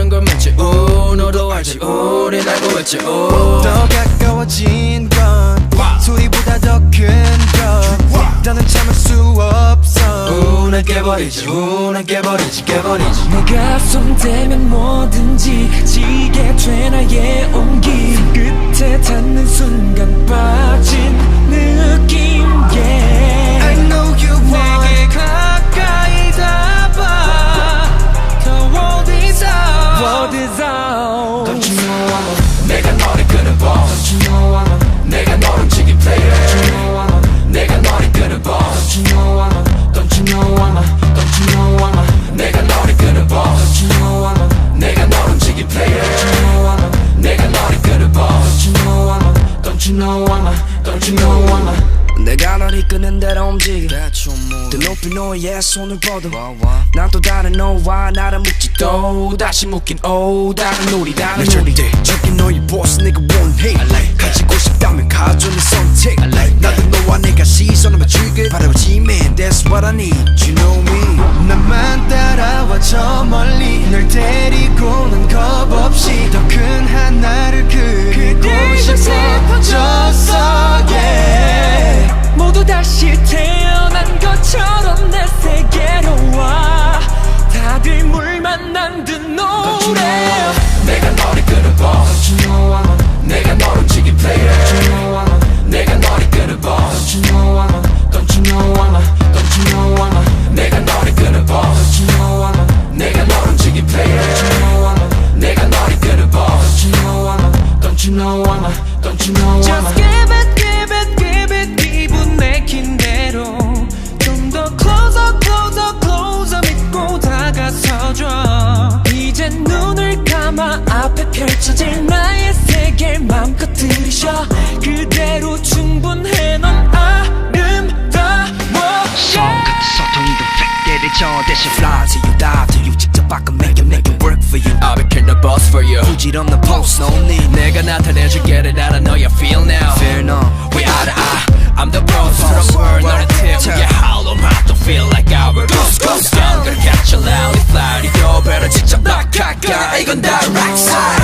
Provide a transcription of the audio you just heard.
원하는 걸 묻지 너도 알지 우린 알고 있지 더 가까워진 건 소리보다 더 큰 것 더는 참을 수 없어 난 깨버리지 난 깨버리지 내가 손대면 뭐든지 지게 돼 나의 온기 끝에 닿는 순간 빠진 느낌 yeah. I know you want 내게 가까이 닿아 더 어디서 Don't you know I'm 내가 너를 끄는 boss Don't you know I'm 내가 너를 움직인 player Don't you know I'm 내가 너를 끄는 boss Don't you know I'm Don't you know I'm Don't you know I'm 내가 너를 끄는 boss Don't you know I'm 내가 너를 움직인 player Don't you know I'm 내가 너를 끄는 boss Don't you know I'm Don't you know I'm Don't you know I'm 내가 널 이끄는 대로 움직여 더 높이 너의 손을 뻗어 난 또 다른 너와 나를 묶지 또 다시 묶인 다른 우리 다른 우리 적인 너의 보스 내가 원해 가지고 싶다면 가져내 선택 나도 너와 내가 시선을 맞추길 바라보지 man That's what I need You know me 나만 따라와 저 멀리 널 데리고 난 겁없이 더 큰 하나를 그리고 싶어졌어 yeah. 모두 다시 태어난 것처럼 내 세계로 와 다들 물 만난 듯 노래 내가 너를 끄는 boss Don't you know I'm 내가 너를 움직인 player Don't you know I'm 내가 너를 끄는 boss Don't you know I'm Don't you know I'm Don't you know I'm 내가 너를 끄는 boss Don't you know I'm 내가 너를 움직인 player Don't you know I'm 내가 너를 끄는 boss Don't you know I'm Don't you know I'm Don't you know I'm Just give it give it give it 기분 내킨 대로 좀 더 closer closer closer 믿고 다가서줘 이제 눈을 감아 앞에 펼쳐질 나의 세계를 맘껏 들이쉬어 그대로 충분해 넌 아름다워 손끝에서 통이던 팩대를 저 대신 fly to you die to you 직접 바꿔 make it work for you I became the boss for you 부질없는 post no need 내가 나타내줄게 that I know you feel now Fear no We are the I'm the boss for the world 너는 team Yeah hollow mouth don't feel like our Goose down gonna catch you loudly fly You better 직접 낙하가 이건 direct side